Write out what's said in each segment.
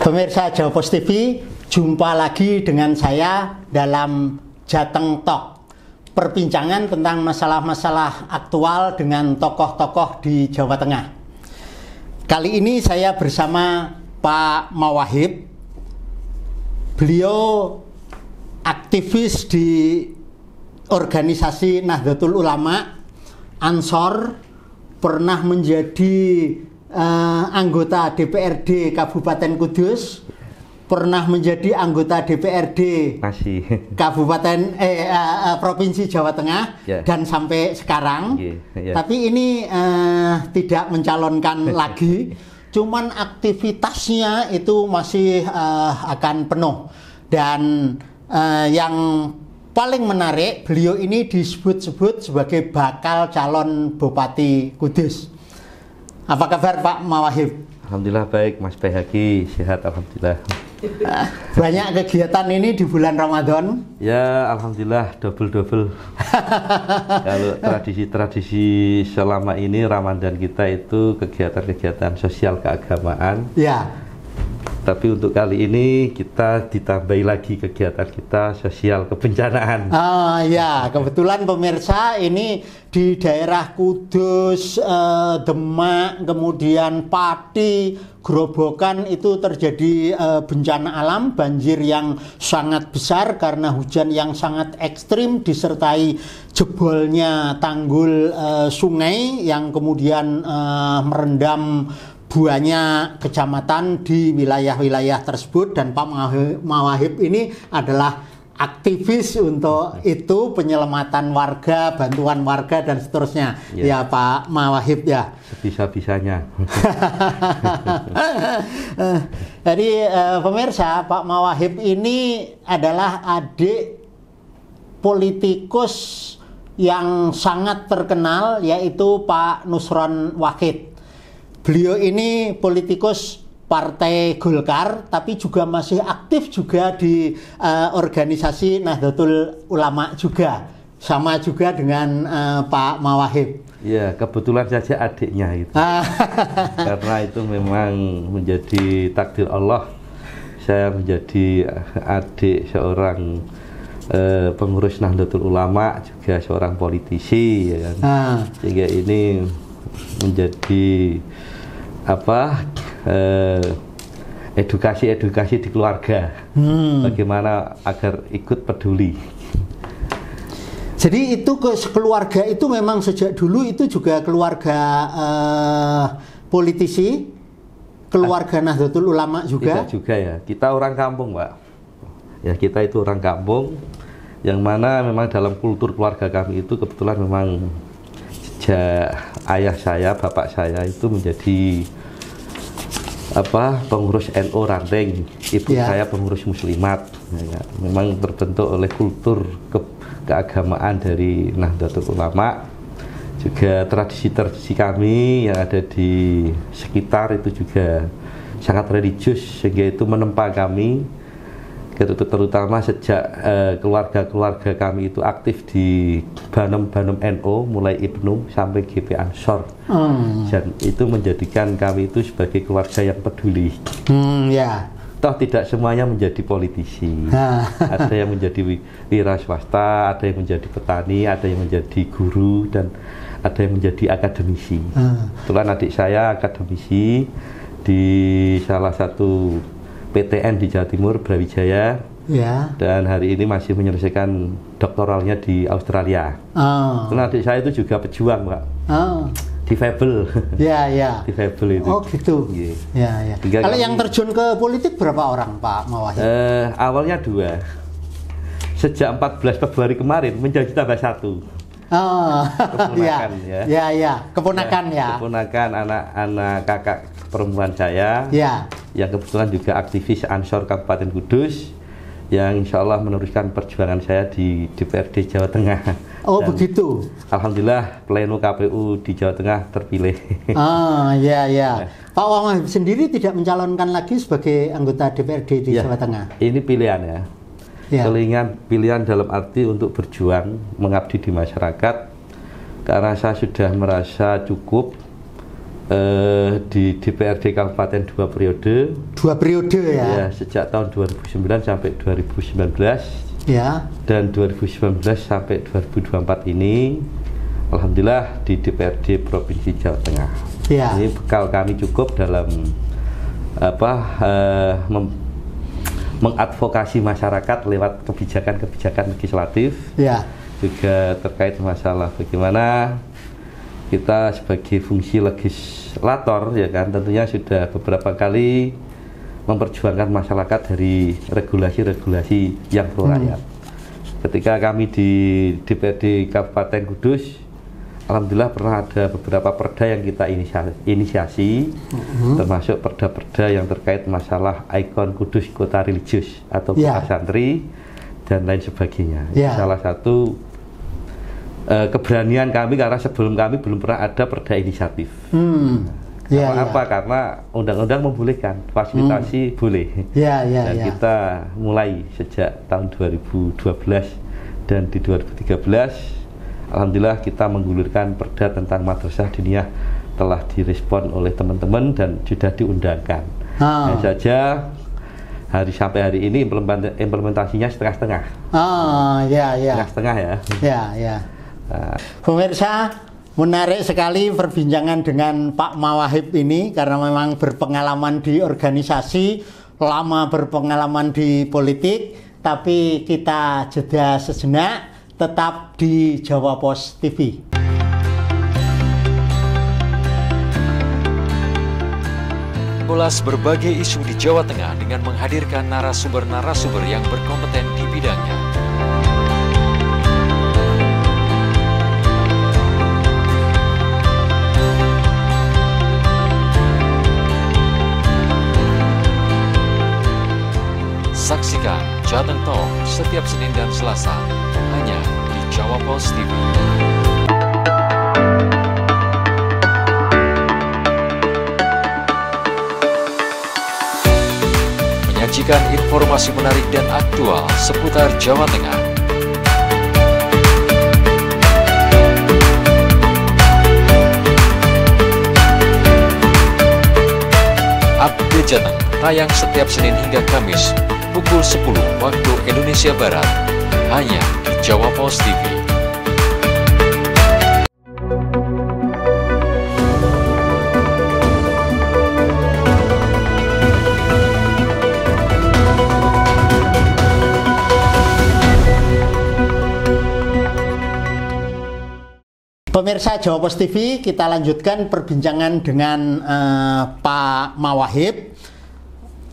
Pemirsa Jawa Pos TV, jumpa lagi dengan saya dalam Jateng Talk. Perbincangan tentang masalah-masalah aktual dengan tokoh-tokoh di Jawa Tengah. Kali ini saya bersama Pak Mawahib. Beliau aktivis di organisasi Nahdlatul Ulama, Ansor, pernah menjadi anggota DPRD Kabupaten Kudus, pernah menjadi anggota DPRD Kabupaten Provinsi Jawa Tengah, dan sampai sekarang. Tapi ini tidak mencalonkan lagi, cuman aktivitasnya itu masih akan penuh. Dan yang paling menarik, beliau ini disebut-sebut sebagai bakal calon Bupati Kudus. Apa kabar Pak Mawahib? Alhamdulillah baik, Mas Bayhaqi, sehat alhamdulillah. Banyak kegiatan ini di bulan Ramadan? Ya, alhamdulillah double. Kalau tradisi selama ini Ramadan kita itu kegiatan-kegiatan sosial keagamaan. Ya. Tapi untuk kali ini kita ditambahi lagi kegiatan kita sosial kebencanaan. Ya, kebetulan pemirsa ini di daerah Kudus, Demak, kemudian Pati, Grobogan itu terjadi bencana alam, banjir yang sangat besar karena hujan yang sangat ekstrim disertai jebolnya tanggul sungai yang kemudian merendam banyak kecamatan di wilayah-wilayah tersebut. Dan Pak Mawahib ini adalah aktivis untuk itu, penyelamatan warga, bantuan warga dan seterusnya. Ya Pak Mawahib ya. Sebisa-bisanya. Jadi pemirsa, Pak Mawahib ini adalah adik politikus yang sangat terkenal, yaitu Pak Nusron Wahid. Beliau ini politikus Partai Golkar, tapi juga masih aktif juga di organisasi Nahdlatul Ulama juga. Sama juga dengan Pak Mawahib. Ya, kebetulan saja adiknya itu. Karena itu memang menjadi takdir Allah. Saya menjadi adik seorang pengurus Nahdlatul Ulama, juga seorang politisi, ya kan? Sehingga ini menjadi edukasi di keluarga, bagaimana agar ikut peduli. Jadi itu keluarga itu memang sejak dulu itu juga keluarga politisi, keluarga Nahdlatul Ulama juga. Tidak juga ya, kita orang kampung Pak. Ya, kita itu orang kampung, yang mana memang dalam kultur keluarga kami itu kebetulan memang ayah saya, bapak saya itu menjadi pengurus NU Ranting, ibu saya pengurus Muslimat. Ya, memang terbentuk oleh kultur keagamaan dari Nahdlatul Ulama. Juga tradisi-tradisi kami yang ada di sekitar itu juga sangat religius, sehingga itu menempa kami. Terutama sejak keluarga-keluarga kami itu aktif di Banem NU, mulai Ibnu sampai GP Ansor. Dan itu menjadikan kami itu sebagai keluarga yang peduli. Toh tidak semuanya menjadi politisi. Ada yang menjadi wira swasta, ada yang menjadi petani, ada yang menjadi guru, dan ada yang menjadi akademisi. Kebetulan adik saya akademisi di salah satu PTN di Jawa Timur, Brawijaya, dan hari ini masih menyelesaikan doktoralnya di Australia. Karena adik saya itu juga pejuang, Pak. Difabel. Difabel itu. Oh gitu. Kalau yang terjun ke politik berapa orang, Pak Mawahib? Awalnya 2. Sejak 14 Februari kemarin menjadi tambah 1. Keponakan Keponakan Keponakan anak kakak perempuan saya. Yang kebetulan juga aktivis Ansor Kabupaten Kudus, yang insya Allah meneruskan perjuangan saya di DPRD Jawa Tengah. Dan begitu. Alhamdulillah pleno KPU di Jawa Tengah terpilih. Pak Mawahib sendiri tidak mencalonkan lagi sebagai anggota DPRD di Jawa Tengah. Ini pilihan ya. Pilihan dalam arti untuk berjuang mengabdi di masyarakat, karena saya sudah merasa cukup di DPRD Kabupaten 2 periode. 2 periode ya? Ya, sejak tahun 2009 sampai 2019. Ya. Dan 2019 sampai 2024 ini, alhamdulillah di DPRD Provinsi Jawa Tengah. Ya. Ini bekal kami cukup dalam mengadvokasi masyarakat lewat kebijakan-kebijakan legislatif. Ya. Juga terkait masalah bagaimana kita sebagai fungsi legislator, ya kan, tentunya sudah beberapa kali memperjuangkan masyarakat dari regulasi-regulasi yang pro rakyat. Ketika kami di DPRD Kabupaten Kudus, alhamdulillah pernah ada beberapa perda yang kita inisiasi, termasuk perda-perda yang terkait masalah ikon Kudus kota religius atau kota santri dan lain sebagainya. Salah satu keberanian kami, karena sebelum kami belum pernah ada perda inisiatif. Apa? Karena undang-undang membolehkan, fasilitasi boleh. Dan kita mulai sejak tahun 2012 dan di 2013, alhamdulillah kita menggulirkan perda tentang madrasah diniyah telah direspon oleh teman-teman dan sudah diundangkan. Hanya saja sampai hari ini implementasinya setengah-setengah. Setengah-setengah ya. Pemirsa, menarik sekali perbincangan dengan Pak Mawahib ini karena memang berpengalaman di organisasi, lama berpengalaman di politik, tapi kita jeda sejenak, tetap di Jawa Pos TV. Ulas berbagai isu di Jawa Tengah dengan menghadirkan narasumber-narasumber yang berkompeten di bidangnya. Saksikan Jateng Talk setiap Senin dan Selasa hanya di Jawa Pos TV. Menyajikan informasi menarik dan aktual seputar Jawa Tengah. Update Jateng tayang setiap Senin hingga Kamis pukul 10 waktu Indonesia Barat hanya di Jawa Pos TV. Pemirsa Jawa Pos TV, kita lanjutkan perbincangan dengan Pak Mawahib,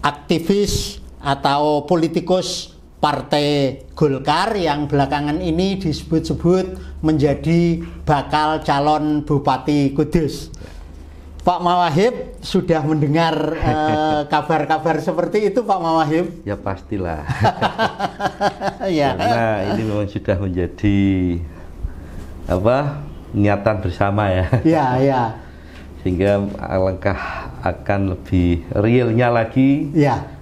aktivis atau politikus Partai Golkar yang belakangan ini disebut-sebut menjadi bakal calon Bupati Kudus. Pak Mawahib sudah mendengar kabar-kabar seperti itu, Pak Mawahib? Ya pastilah. Karena ini memang sudah menjadi niatan bersama ya. Sehingga alangkah akan lebih realnya lagi.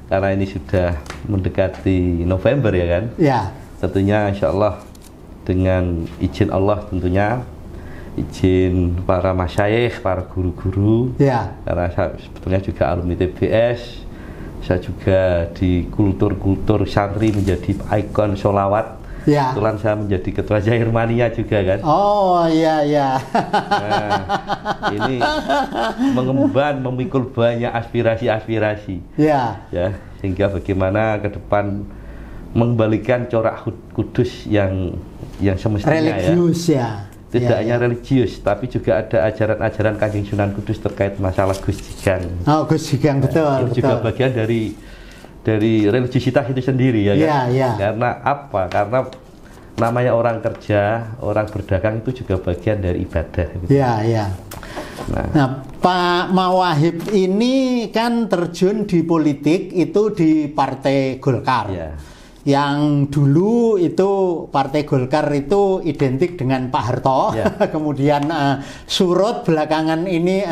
Karena ini sudah mendekati November ya kan. Tentunya insya Allah dengan izin Allah, tentunya izin para masyayikh, para guru-guru. Karena saya sebetulnya juga alumni TBS, saya juga di kultur santri menjadi ikon sholawat. Kebetulan saya menjadi ketua Jairmania juga kan. Nah, ini mengemban, memikul banyak aspirasi-aspirasi. Sehingga bagaimana ke depan mengembalikan corak Kudus yang semestinya religius Tidak hanya religius, tapi juga ada ajaran-ajaran Kanjeng Sunan Kudus terkait masalah Gus Jigang. Gus Jigang, betul. Itu juga bagian dari religiusitas itu sendiri ya kan? Karena apa? Karena namanya orang kerja, orang berdagang itu juga bagian dari ibadah. Nah, Pak Mawahib ini kan terjun di politik itu di Partai Golkar. Yang dulu itu Partai Golkar itu identik dengan Pak Harto, kemudian surut belakangan ini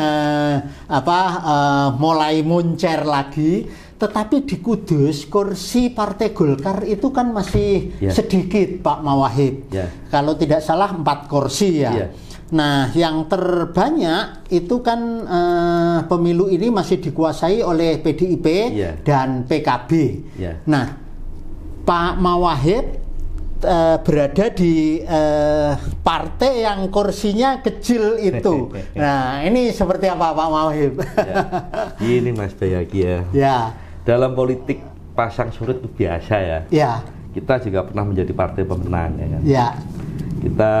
mulai muncer lagi. Tetapi di Kudus kursi Partai Golkar itu kan masih sedikit, Pak Mawahib. Kalau tidak salah 4 kursi Nah, yang terbanyak itu kan pemilu ini masih dikuasai oleh PDIP dan PKB. Nah, Pak Mawahib berada di partai yang kursinya kecil itu. Nah, ini seperti apa Pak Mawahib? Ini Mas Bayaki ya. Dalam politik pasang surut itu biasa ya. Kita juga pernah menjadi partai pemenang ya kan. Kita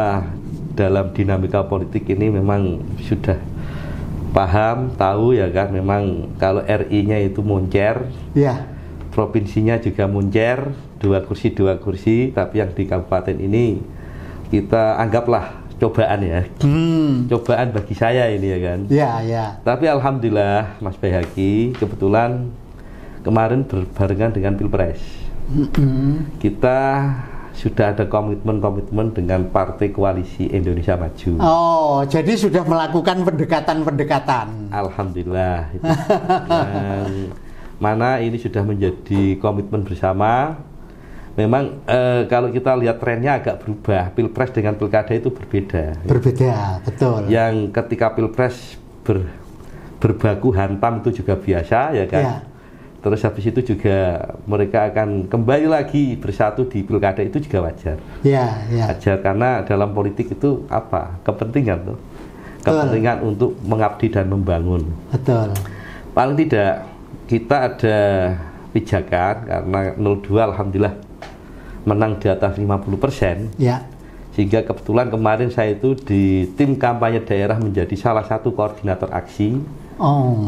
dalam dinamika politik ini memang sudah paham, tahu ya kan, memang kalau RI-nya itu moncer, provinsinya juga moncer, 2 kursi, tapi yang di kabupaten ini kita anggaplah cobaan ya, cobaan bagi saya ini ya kan. Tapi alhamdulillah Mas Bayaki, kebetulan kemarin berbarengan dengan Pilpres. Kita sudah ada komitmen dengan Partai Koalisi Indonesia Maju. Oh, jadi sudah melakukan pendekatan. Alhamdulillah. Yang mana ini sudah menjadi komitmen bersama. Memang kalau kita lihat trennya agak berubah. Pilpres dengan pilkada itu berbeda. Berbeda, betul. Yang ketika Pilpres berbaku hantam itu juga biasa ya kan. Terus habis itu juga mereka akan kembali lagi bersatu di pilkada, itu juga wajar. Wajar karena dalam politik itu apa? Kepentingan tuh. Kepentingan untuk mengabdi dan membangun. Betul. Paling tidak kita ada pijakan karena 02 alhamdulillah menang di atas 50%. Sehingga kebetulan kemarin saya itu di tim kampanye daerah menjadi salah satu koordinator aksi.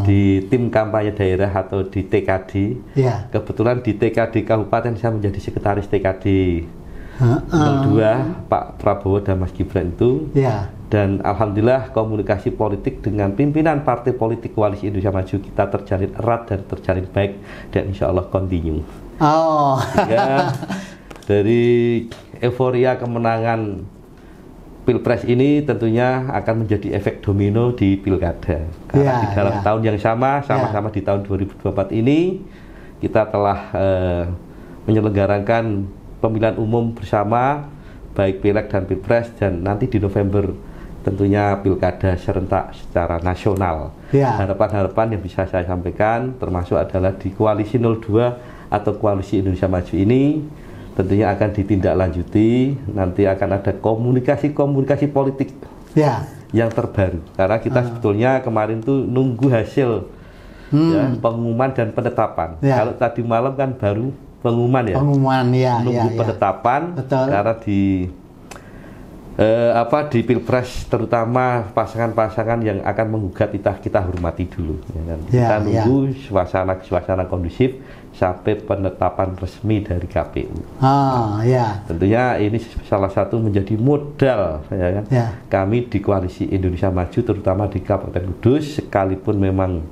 Di tim kampanye daerah atau di TKD. Kebetulan di TKD Kabupaten saya menjadi sekretaris TKD 02 Pak Prabowo dan Mas Gibran itu. Dan alhamdulillah komunikasi politik dengan pimpinan partai politik Koalisi Indonesia Maju kita terjalin erat dan terjalin baik, dan insya Allah continue. Sehingga dari euforia kemenangan Pilpres ini tentunya akan menjadi efek domino di pilkada. Karena di dalam tahun yang sama-sama di tahun 2024 ini kita telah menyelenggarakan pemilihan umum bersama, baik Pileg dan Pilpres, dan nanti di November tentunya pilkada serentak secara nasional. Harapan-harapan yang bisa saya sampaikan termasuk adalah di Koalisi 02 atau Koalisi Indonesia Maju ini tentunya akan ditindaklanjuti, nanti akan ada komunikasi politik yang terbaru. Karena kita sebetulnya kemarin tuh nunggu hasil pengumuman dan penetapan. Kalau tadi malam kan baru pengumuman ya. Nunggu penetapan. Karena di di Pilpres terutama pasangan-pasangan yang akan menggugat kita hormati dulu. Kita nunggu suasana kondusif sampai penetapan resmi dari KPU. Tentunya ini salah satu menjadi modal kami di Koalisi Indonesia Maju, terutama di Kabupaten Kudus, sekalipun memang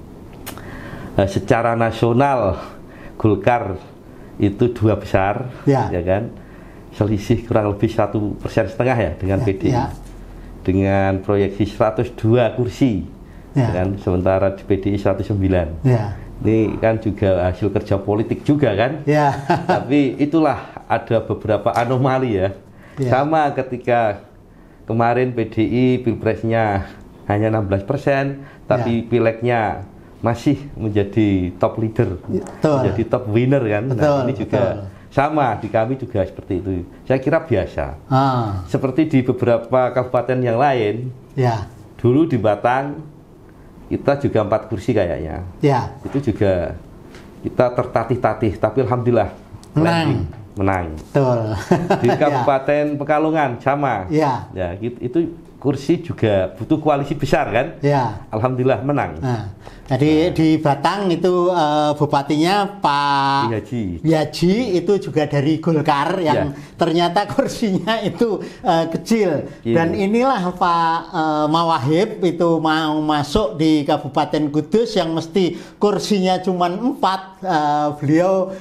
secara nasional Golkar itu 2 besar, ya kan, selisih kurang lebih 1,5% ya dengan PDI, dengan proyeksi 102 kursi, kan, sementara di PDI 109. Ini kan juga hasil kerja politik juga kan. Tapi itulah ada beberapa anomali ya. Sama ketika kemarin PDI Pilpresnya hanya 16%, tapi Pilegnya masih menjadi top leader, menjadi top winner kan. Nah, ini juga sama di kami juga seperti itu. Saya kira biasa. Seperti di beberapa kabupaten yang lain. Dulu di Batang kita juga 4 kursi kayaknya. Itu juga kita tertatih-tatih, tapi alhamdulillah menang. Di Kabupaten Pekalongan sama. Ya, itu kursi juga butuh koalisi besar kan. Alhamdulillah menang. Jadi di Batang itu bupatinya Pak Yaji itu juga dari Golkar yang ternyata kursinya itu kecil. Dan inilah Pak Mawahib itu mau masuk di Kabupaten Kudus yang mesti kursinya cuma 4. Beliau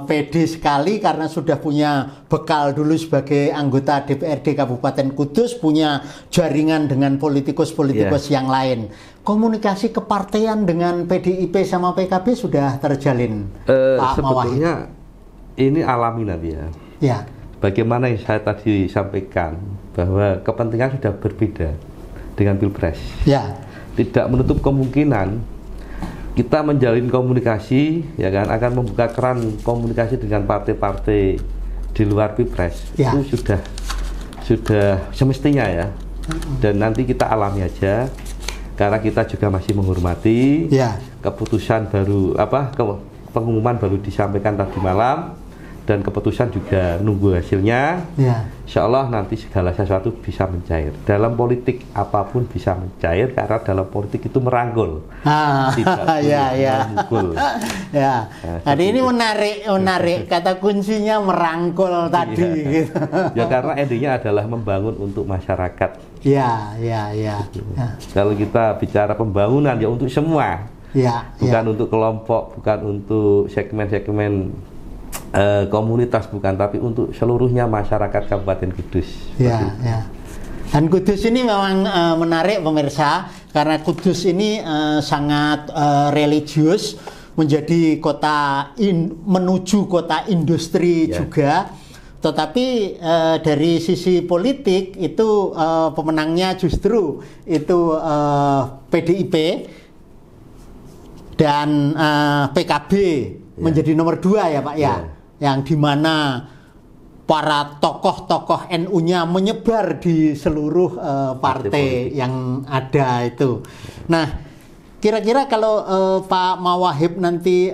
pede sekali karena sudah punya bekal dulu sebagai anggota DPRD Kabupaten Kudus, punya jaringan dengan politikus-politikus yang lain. Komunikasi kepartean dengan PDIP sama PKB sudah terjalin, Pak sebetulnya Mawahib? Ini alami nanti ya. Bagaimana yang saya tadi sampaikan bahwa kepentingan sudah berbeda. dengan Pilpres. Ya. Tidak menutup kemungkinan kita menjalin komunikasi, ya kan, akan membuka keran komunikasi dengan partai-partai di luar Pilpres. Ya. Itu sudah semestinya ya. Dan nanti kita alami aja, karena kita juga masih menghormati keputusan baru pengumuman baru disampaikan tadi malam, dan keputusan juga nunggu hasilnya. Insya Allah nanti segala sesuatu bisa mencair. Dalam politik apapun bisa mencair, karena dalam politik itu merangkul, tidak memukul. Jadi ini menarik kata kuncinya merangkul tadi. Gitu. Ya karena endingnya adalah membangun untuk masyarakat. Kalau kita bicara pembangunan ya untuk semua, bukan untuk kelompok, bukan untuk segmen-segmen komunitas, bukan, tapi untuk seluruhnya masyarakat Kabupaten Kudus. Dan Kudus ini memang menarik pemirsa, karena Kudus ini sangat religius, menjadi menuju kota industri juga. Tetapi dari sisi politik itu pemenangnya justru itu PDIP dan PKB menjadi nomor 2 ya Pak ya. Yang dimana para tokoh-tokoh NU-nya menyebar di seluruh partai yang ada itu. Nah, kira-kira kalau Pak Mawahib nanti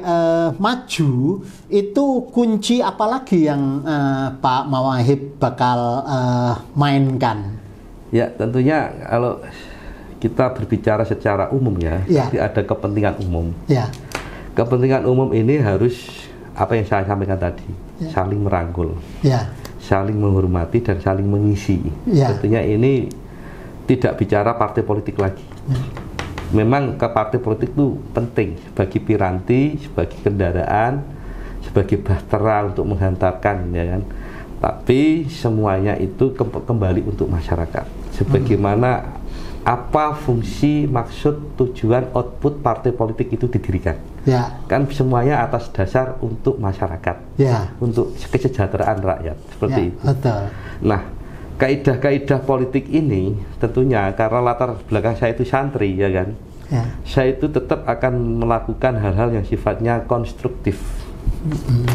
maju, itu kunci apa lagi yang Pak Mawahib bakal mainkan? Ya, tentunya kalau kita berbicara secara umum ya, pasti ada kepentingan umum. Kepentingan umum ini harus apa yang saya sampaikan tadi, saling merangkul, saling menghormati dan saling mengisi. Tentunya ini tidak bicara partai politik lagi. Memang ke partai politik itu penting sebagai piranti, sebagai kendaraan, sebagai bahtera untuk menghantarkan, ya kan. Tapi semuanya itu kembali untuk masyarakat. Sebagaimana apa fungsi, maksud, tujuan, output partai politik itu didirikan. Kan semuanya atas dasar untuk masyarakat, untuk kesejahteraan rakyat, seperti itu. Nah, kaidah-kaidah politik ini tentunya karena latar belakang saya itu santri, ya kan. Saya itu tetap akan melakukan hal-hal yang sifatnya konstruktif.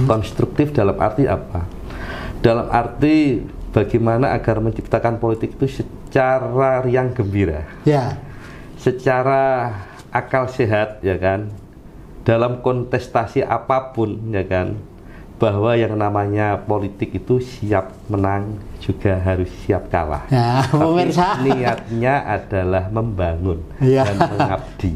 Konstruktif dalam arti apa? Dalam arti bagaimana agar menciptakan politik itu secara riang gembira, secara akal sehat, ya kan. Dalam kontestasi apapun, ya kan, bahwa yang namanya politik itu siap menang juga harus siap kalah. Pemirsa, niatnya adalah membangun dan mengabdi.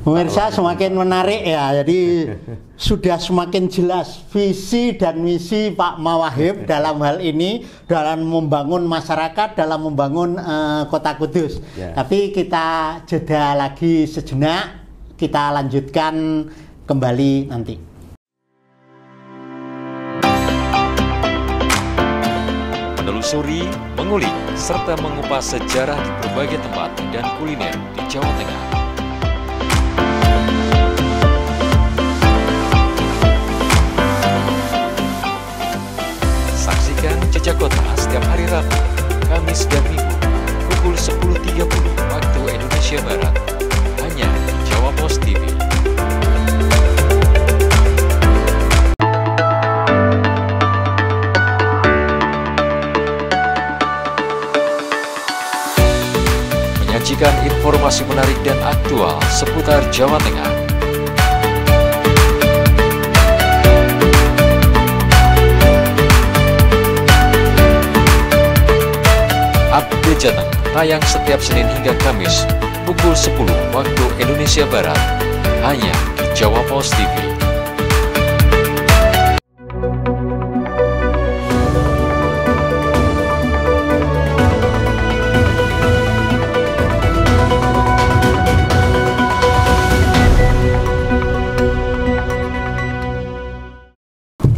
Pemirsa, semakin menarik ya. Jadi sudah semakin jelas visi dan misi Pak Mawahib dalam hal ini, dalam membangun masyarakat, dalam membangun Kota Kudus. Tapi kita jeda lagi sejenak, kita lanjutkan kembali nanti. Menelusuri, mengulik, serta mengupas sejarah di berbagai tempat dan kuliner di Jawa Tengah. Saksikan Jejak Kota setiap hari Rabu, Kamis, dan Minggu pukul 10.30 waktu Indonesia Barat, hanya di Jawa Pos TV. Menyajikan informasi menarik dan aktual seputar Jawa Tengah. Update Jateng tayang setiap Senin hingga Kamis pukul 10 waktu Indonesia Barat, hanya di Jawa Pos TV.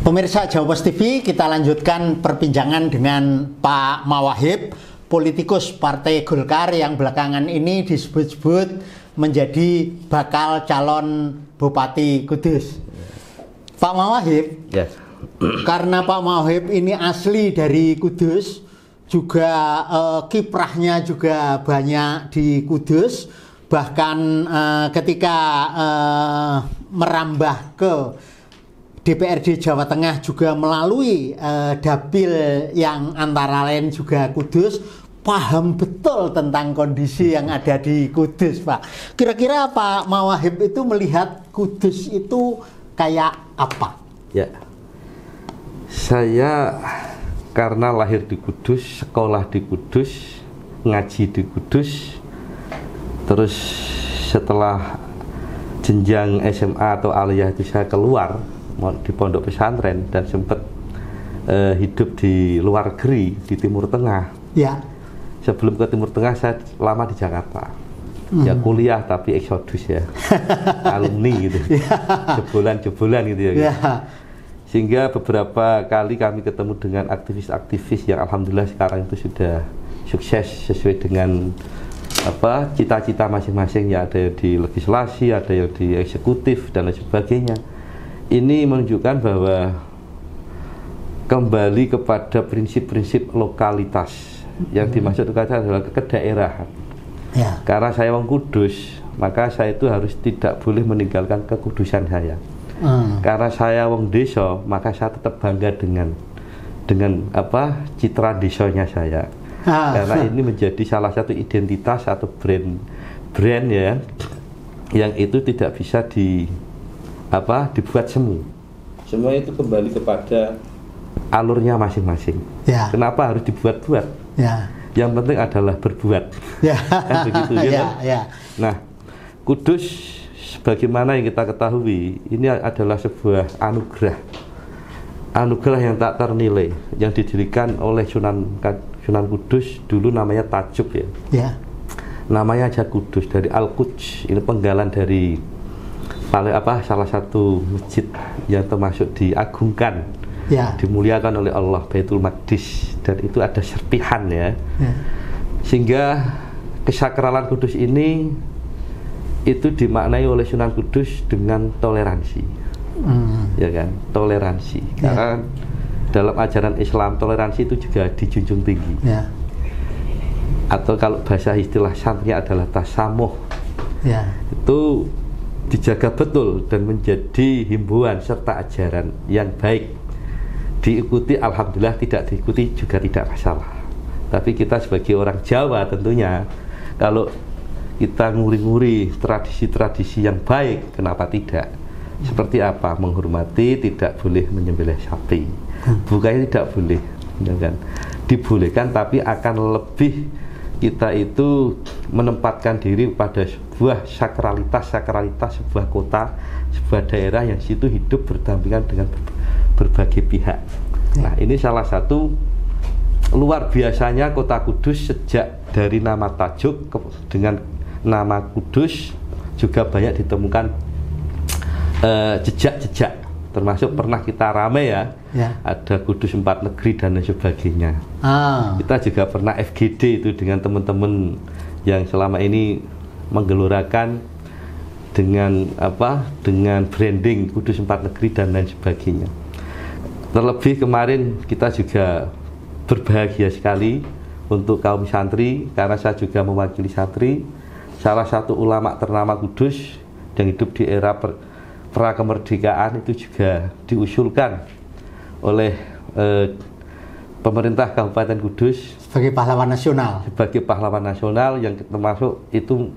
Pemirsa Jawa Pos TV, kita lanjutkan perbincangan dengan Pak Mawahib, politikus Partai Golkar yang belakangan ini disebut-sebut menjadi bakal calon Bupati Kudus. Pak Mawahib, karena Pak Mawahib ini asli dari Kudus juga kiprahnya juga banyak di Kudus, bahkan ketika merambah ke DPRD Jawa Tengah juga melalui dapil yang antara lain juga Kudus, paham betul tentang kondisi yang ada di Kudus, Pak. Kira-kira Pak Mawahib itu melihat Kudus itu kayak apa? Ya, saya karena lahir di Kudus, sekolah di Kudus, ngaji di Kudus, terus setelah jenjang SMA atau aliyah itu saya keluar di pondok pesantren dan sempat hidup di luar negeri di Timur Tengah. Ya. Sebelum ke Timur Tengah saya lama di Jakarta. Ya kuliah tapi eksodus ya, alumni gitu, jebolan gitu ya. Sehingga beberapa kali kami ketemu dengan aktivis-aktivis yang alhamdulillah sekarang itu sudah sukses sesuai dengan cita-cita masing-masing, ya ada yang di legislasi, ada yang di eksekutif dan lain sebagainya. Ini menunjukkan bahwa kembali kepada prinsip-prinsip lokalitas. Yang dimaksud lokalitas adalah kedaerahan. Ya. Karena saya orang Kudus, maka saya itu harus tidak boleh meninggalkan kekudusan saya. Karena saya wong desa, maka saya tetap bangga dengan citra desanya saya. Karena ini menjadi salah satu identitas atau brand ya, yang itu tidak bisa dibuat semu. Semua itu kembali kepada alurnya masing-masing. Ya. Kenapa harus dibuat-buat? Ya. Yang penting adalah berbuat. Ya. Kan begitu ya. Ya. Nah, Kudus sebagaimana yang kita ketahui, ini adalah sebuah anugerah yang tak ternilai yang didirikan oleh Sunan Kudus, dulu namanya Tajuk ya. Ya. Namanya aja Kudus, dari Al-Quds. Ini penggalan dari salah satu masjid yang termasuk diagungkan, ya, dimuliakan oleh Allah, Baitul Maqdis, dan itu ada serpihan ya. Sehingga kesakralan Kudus ini itu dimaknai oleh Sunan Kudus dengan toleransi, ya kan, toleransi. Karena dalam ajaran Islam toleransi itu juga dijunjung tinggi. Ya. Atau kalau bahasa istilah santrinya adalah tasamuh. Ya. Itu dijaga betul dan menjadi himbauan serta ajaran yang baik. Diikuti alhamdulillah, tidak diikuti juga tidak masalah. Tapi kita sebagai orang Jawa tentunya, kalau kita nguri-nguri tradisi-tradisi yang baik, kenapa tidak? Seperti apa? Menghormati, tidak boleh menyembelih sapi. Bukannya tidak boleh, ya kan? Dibolehkan, tapi akan lebih kita itu menempatkan diri pada sebuah sakralitas sebuah kota, sebuah daerah yang situ hidup berdampingan dengan berbagai pihak. Nah, ini salah satu luar biasanya kota Kudus. Sejak dari nama Tajuk dengan nama Kudus juga banyak ditemukan jejak-jejak, termasuk pernah kita rame ya, ada Kudus 4 negeri dan lain sebagainya. Kita juga pernah FGD itu dengan teman-teman yang selama ini menggelorakan dengan dengan branding Kudus 4 negeri dan lain sebagainya. Terlebih kemarin kita juga berbahagia sekali untuk kaum santri, karena saya juga mewakili santri, salah satu ulama ternama Kudus yang hidup di era prakemerdekaan itu juga diusulkan oleh pemerintah Kabupaten Kudus sebagai pahlawan nasional, yang termasuk itu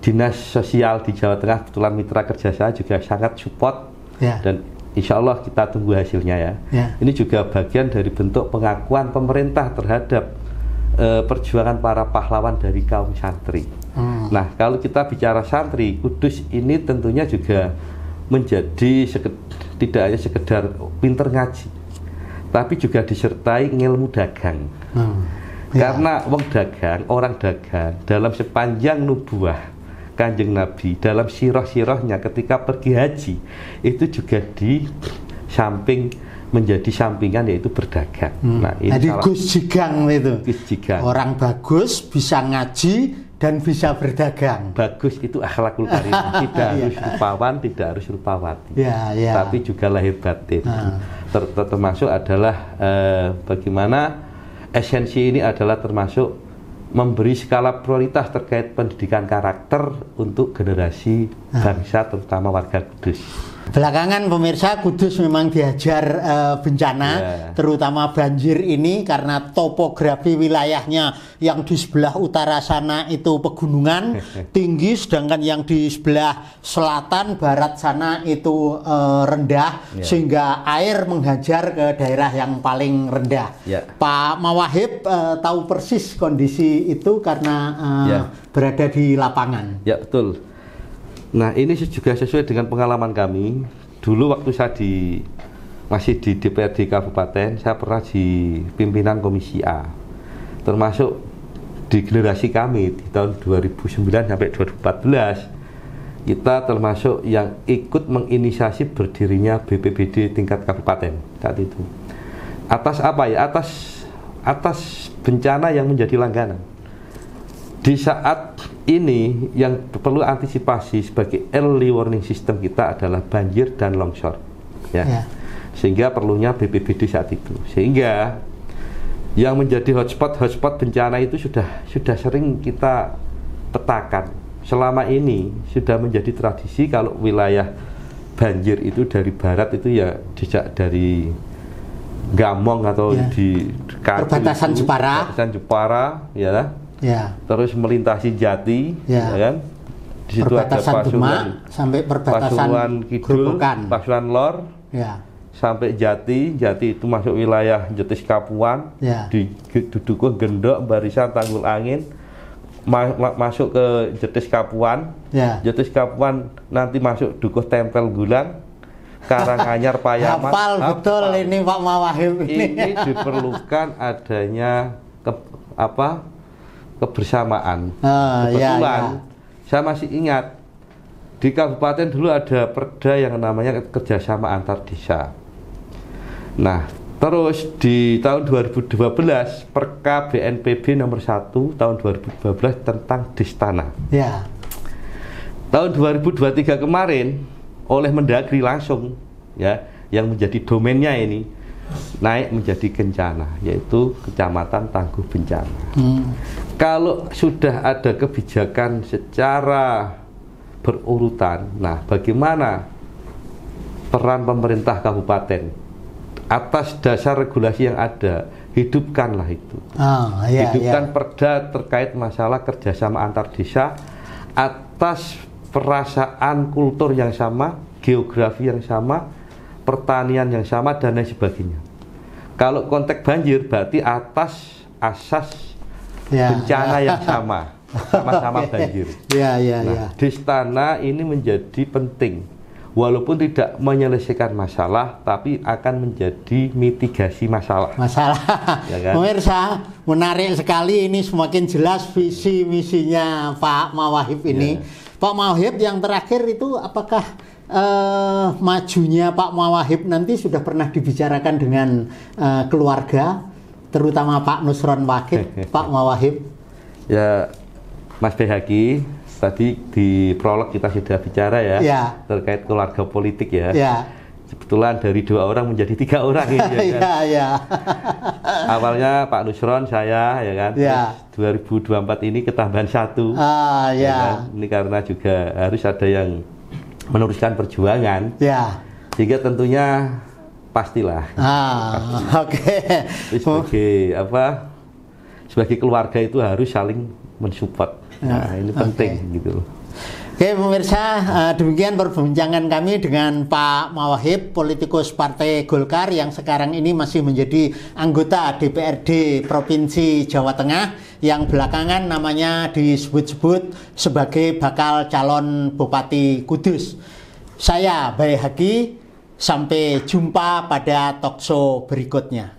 Dinas Sosial di Jawa Tengah, kebetulan mitra kerja saya juga sangat support, dan insya Allah kita tunggu hasilnya ya. Ini juga bagian dari bentuk pengakuan pemerintah terhadap perjuangan para pahlawan dari kaum santri. Nah, kalau kita bicara santri, Kudus ini tentunya juga menjadi tidak hanya sekedar pinter ngaji, tapi juga disertai ilmu dagang. Karena orang dagang dalam sepanjang nubuah Kanjeng Nabi, dalam sirah-sirahnya ketika pergi haji, itu juga di samping menjadi sampingan, yaitu berdagang. Nah, ini jadi Gus Jigang itu. Gus Jigang. Orang bagus bisa ngaji dan bisa berdagang. Bagus itu akhlakul karimah, tidak harus rupawan, tidak harus rupawati, tapi juga lahir batin. Termasuk adalah bagaimana esensi ini adalah termasuk memberi skala prioritas terkait pendidikan karakter untuk generasi bangsa, terutama warga Kudus. Belakangan pemirsa, Kudus memang dihajar bencana, terutama banjir ini karena topografi wilayahnya yang di sebelah utara sana itu pegunungan tinggi, sedangkan yang di sebelah selatan barat sana itu rendah, sehingga air menghajar ke daerah yang paling rendah. Pak Mawahib tahu persis kondisi itu karena berada di lapangan. Ya, betul. Nah, ini juga sesuai dengan pengalaman kami. Dulu waktu saya masih di DPRD Kabupaten, saya pernah di pimpinan Komisi A. Termasuk di generasi kami di tahun 2009 sampai 2014, kita termasuk yang ikut menginisiasi berdirinya BPBD tingkat kabupaten saat itu. Atas apa ya? Atas bencana yang menjadi langganan. Di saat ini yang perlu antisipasi sebagai early warning system kita adalah banjir dan longsor, sehingga perlunya BPBD saat itu. Sehingga yang menjadi hotspot bencana itu sudah sering kita petakan. Selama ini sudah menjadi tradisi kalau wilayah banjir itu dari barat itu ya dari Gamong atau di perbatasan Jepara, terus melintasi Jati, kan? Di situ ada Pasuruan sampai perbatasan Pasuruan Kidul, Pasuruan Lor, sampai Jati itu masuk wilayah Jetis Kapuan, di Dudukuh, Gendok, Barisan, Tanggul Angin, masuk ke Jetis Kapuan, Jetis Kapuan nanti masuk Dukuh Tempel Gulang, Karanganyar, Payaman. Hafal betul ini Pak Mawahib ini diperlukan adanya kebersamaan. Kebetulan saya masih ingat di kabupaten dulu ada perda yang namanya kerjasama antar desa. Nah, terus di tahun 2012 Perka BNPB nomor 1 tahun 2012 tentang Destana. Tahun 2023 kemarin oleh Mendagri langsung yang menjadi domainnya ini naik menjadi kencana, yaitu Kecamatan Tangguh Bencana. Kalau sudah ada kebijakan secara berurutan, nah bagaimana peran pemerintah kabupaten atas dasar regulasi yang ada, hidupkanlah itu. Hidupkan perda terkait masalah kerjasama antar desa atas perasaan kultur yang sama, geografi yang sama, pertanian yang sama, dan lain sebagainya. Kalau konteks banjir berarti atas asas bencana yang sama banjir. Destana ini menjadi penting, walaupun tidak menyelesaikan masalah, tapi akan menjadi mitigasi masalah. Pemirsa, menarik sekali ini, semakin jelas visi misinya Pak Mawahib ini. Pak Mawahib, yang terakhir itu apakah majunya Pak Mawahib nanti sudah pernah dibicarakan dengan keluarga, terutama Pak Nusron Wakid, Pak Mawahib? Ya, Mas Behaki, tadi di prolog kita sudah bicara terkait keluarga politik Kebetulan dari 2 orang menjadi 3 orang Awalnya Pak Nusron, saya Terus 2024 ini ketambahan 1 Ini karena juga harus ada yang meneruskan perjuangan, sehingga tentunya pastilah. Sebagai keluarga itu harus saling mensupport. Ini penting gitu. Oke pemirsa, demikian perbincangan kami dengan Pak Mawahib, politikus Partai Golkar yang sekarang ini masih menjadi anggota DPRD Provinsi Jawa Tengah, yang belakangan namanya disebut-sebut sebagai bakal calon Bupati Kudus. Saya Bae Haki, sampai jumpa pada talkshow berikutnya.